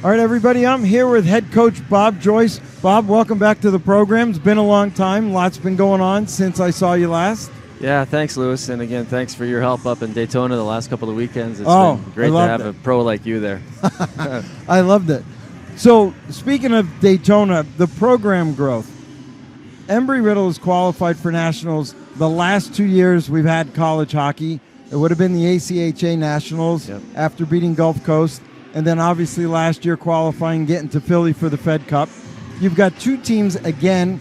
All right, everybody, I'm here with head coach Bob Joyce. Bob, welcome back to the program. It's been a long time. Lots been going on since I saw you last. Yeah, thanks, Lewis. And again, thanks for your help up in Daytona the last couple of weekends. It's been great to have a pro like you there. I loved it. So, speaking of Daytona, the program growth. Embry-Riddle has qualified for nationals. The last 2 years we've had college hockey. It would have been the ACHA Nationals after beating Gulf Coast. And then obviously last year qualifying, getting to Philly for the Fed Cup. You've got two teams again,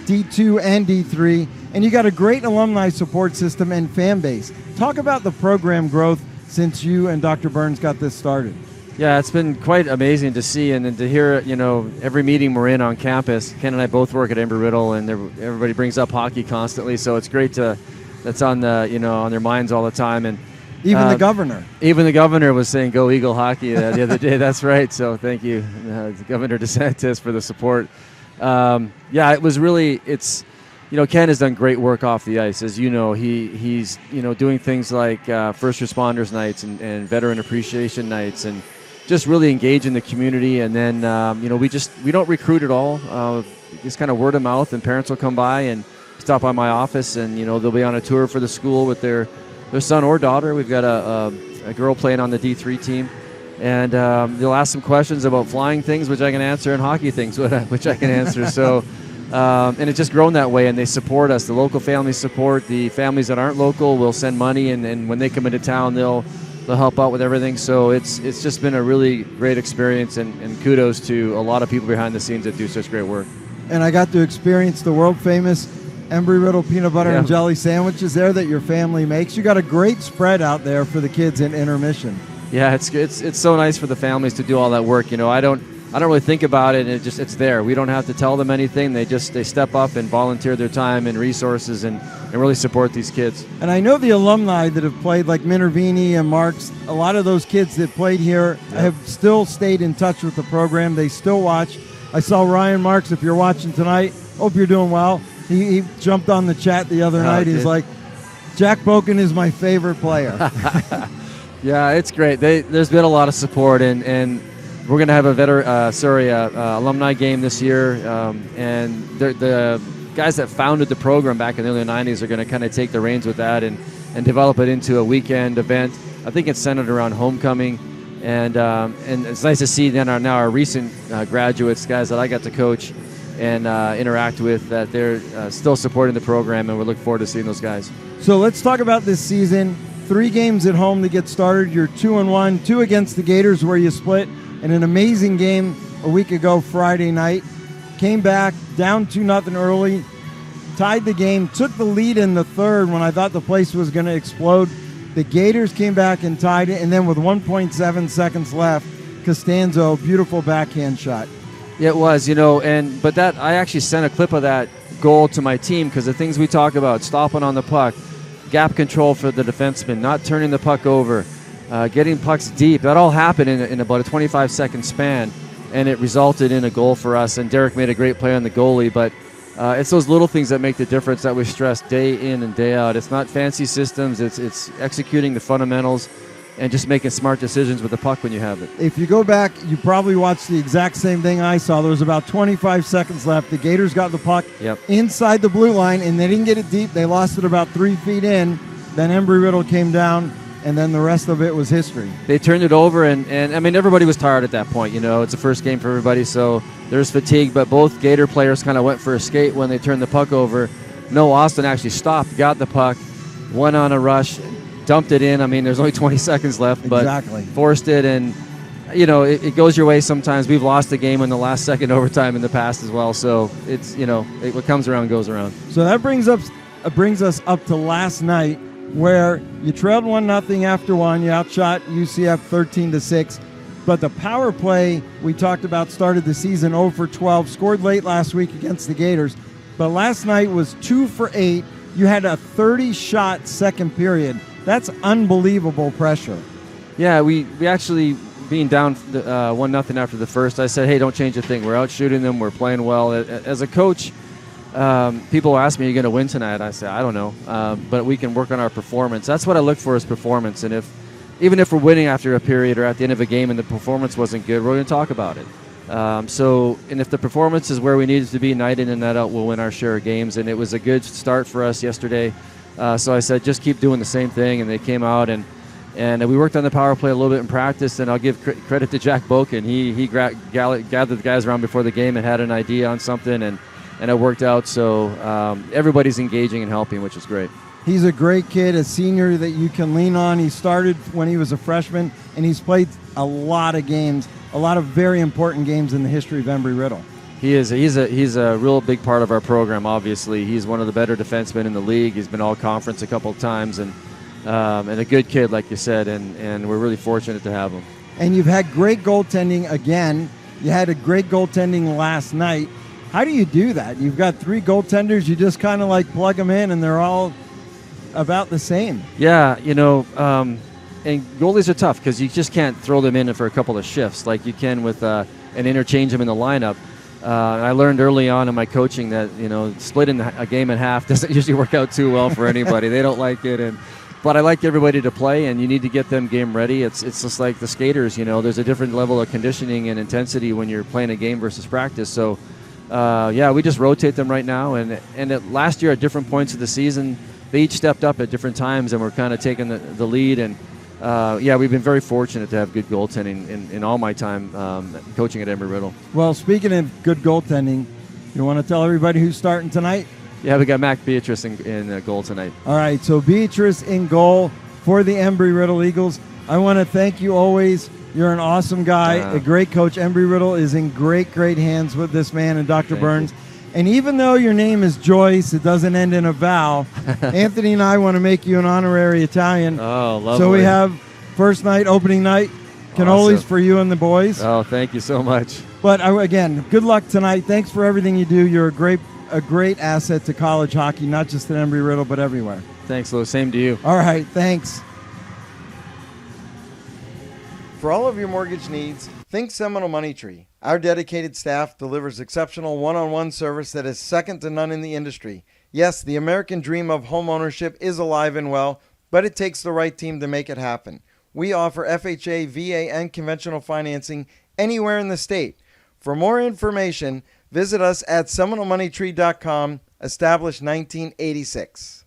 D2 and D3, and you got a great alumni support system and fan base. Talk about the program growth since you and Dr. Burns got this started. Yeah, it's been quite amazing to see and then to hear, every meeting we're in on campus. Ken and I both work at Embry-Riddle, and everybody brings up hockey constantly, so it's great that's on on their minds all the time. And even the governor. Even the governor was saying, "Go Eagle hockey" the other day. That's right. So thank you, Governor DeSantis, for the support. It was really. Ken has done great work off the ice. As you know, he's doing things like first responders nights and veteran appreciation nights, and just really engaging the community. And then we don't recruit at all. Just kind of word of mouth, and parents will come by and stop by my office, and they'll be on a tour for the school with their son or daughter. We've got a girl playing on the D3 team, and they'll ask some questions about flying things, which I can answer, and hockey things, which I can answer. So, and it's just grown that way, and they support us. The local families support. The families that aren't local will send money, and when they come into town, they'll help out with everything. So it's just been a really great experience, and kudos to a lot of people behind the scenes that do such great work. And I got to experience the world-famous Embry-Riddle peanut butter and jelly sandwiches there that your family makes. You got a great spread out there for the kids in intermission. Yeah, it's so nice for the families to do all that work. I don't really think about it. It's there. We don't have to tell them anything. They step up and volunteer their time and resources and really support these kids. And I know the alumni that have played, like Minervini and Marks, a lot of those kids that played here have still stayed in touch with the program. They still watch. I saw Ryan Marks. If you're watching tonight, hope you're doing well. He jumped on the chat the other night. He's like, Jack Boken is my favorite player. Yeah, it's great. There's been a lot of support, and we're going to have a alumni game this year. And the guys that founded the program back in the early 90s are going to kind of take the reins with that and develop it into a weekend event. I think it's centered around homecoming. And it's nice to see then our recent graduates, guys that I got to coach and interact with, that they're still supporting the program, and we look forward to seeing those guys. So let's talk about this season. 3 games at home to get started. You're 2-1, 2 against the Gators where you split, and an amazing game a week ago Friday night. Came back down 2-0 early, tied the game, took the lead in the third when I thought the place was going to explode. The Gators came back and tied it, and then with 1.7 seconds left, Costanzo, beautiful backhand shot. Yeah, it was, but that I actually sent a clip of that goal to my team, because the things we talk about, stopping on the puck, gap control for the defenseman, not turning the puck over, getting pucks deep, that all happened in about a 25-second span, and it resulted in a goal for us. And Derek made a great play on the goalie, but it's those little things that make the difference that we stress day in and day out. It's not fancy systems, it's executing the fundamentals and just making smart decisions with the puck when you have it. If you go back, you probably watched the exact same thing I saw. There was about 25 seconds left. The Gators got the puck inside the blue line, and they didn't get it deep. They lost it about 3 feet in. Then Embry-Riddle came down, and then the rest of it was history. They turned it over, and I mean, everybody was tired at that point. It's the first game for everybody, so there's fatigue. But both Gator players kind of went for a skate when they turned the puck over. Noah Austin actually stopped, got the puck, went on a rush, dumped it in. I mean, there's only 20 seconds left, but forced it, and it goes your way sometimes. We've lost the game in the last second overtime in the past as well, so it's what comes around goes around. So that brings us up to last night, where you trailed 1-0 after one. You outshot UCF 13-6, but the power play we talked about started the season 0 for 12, scored late last week against the Gators, but last night was 2 for 8. You had a 30-shot second period. That's unbelievable pressure. Yeah, we actually, being down 1-0 after the first, I said, hey, don't change a thing. We're out shooting them. We're playing well. As a coach, people ask me, are you going to win tonight? I say, I don't know, but we can work on our performance. That's what I look for, is performance. And if even if we're winning after a period or at the end of a game and the performance wasn't good, we're going to talk about it. And if the performance is where we need it to be night in and night out, we'll win our share of games. And it was a good start for us yesterday. So I said, just keep doing the same thing. And they came out and we worked on the power play a little bit in practice. And I'll give credit to Jack Boken. He gathered the guys around before the game and had an idea on something, and it worked out. So everybody's engaging and helping, which is great. He's a great kid, a senior that you can lean on. He started when he was a freshman, and he's played a lot of games, a lot of very important games in the history of Embry-Riddle. He is. He's a real big part of our program, obviously. He's one of the better defensemen in the league. He's been all-conference a couple of times, and a good kid, like you said, and we're really fortunate to have him. And you've had great goaltending again. You had a great goaltending last night. How do you do that? You've got 3 goaltenders. You just kind of like plug them in, and they're all about the same. Yeah, and goalies are tough because you just can't throw them in for a couple of shifts like you can with and interchange them in the lineup. I learned early on in my coaching that splitting a game in half doesn't usually work out too well for anybody. They don't like it, but I like everybody to play, and you need to get them game ready. It's just like the skaters. There's a different level of conditioning and intensity when you're playing a game versus practice. So we just rotate them right now, and last year at different points of the season, they each stepped up at different times, and we're kind of taking the lead. And we've been very fortunate to have good goaltending in all my time coaching at Embry-Riddle. Well, speaking of good goaltending, you want to tell everybody who's starting tonight? Yeah, we got Mac Beatrice in goal tonight. All right, so Beatrice in goal for the Embry-Riddle Eagles. I want to thank you always. You're an awesome guy, a great coach. Embry-Riddle is in great hands with this man and Dr. Burns. And even though your name is Joyce, it doesn't end in a vowel. Anthony and I want to make you an honorary Italian. Oh, lovely. So we have first night, opening night, cannolis for you and the boys. Oh, thank you so much. But again, good luck tonight. Thanks for everything you do. You're a great asset to college hockey, not just at Embry-Riddle, but everywhere. Thanks, Lou. Same to you. All right, thanks. For all of your mortgage needs, think Seminole Money Tree. Our dedicated staff delivers exceptional one-on-one service that is second to none in the industry. Yes, the American dream of homeownership is alive and well, but it takes the right team to make it happen. We offer FHA, VA, and conventional financing anywhere in the state. For more information, visit us at SeminoleMoneyTree.com, established 1986.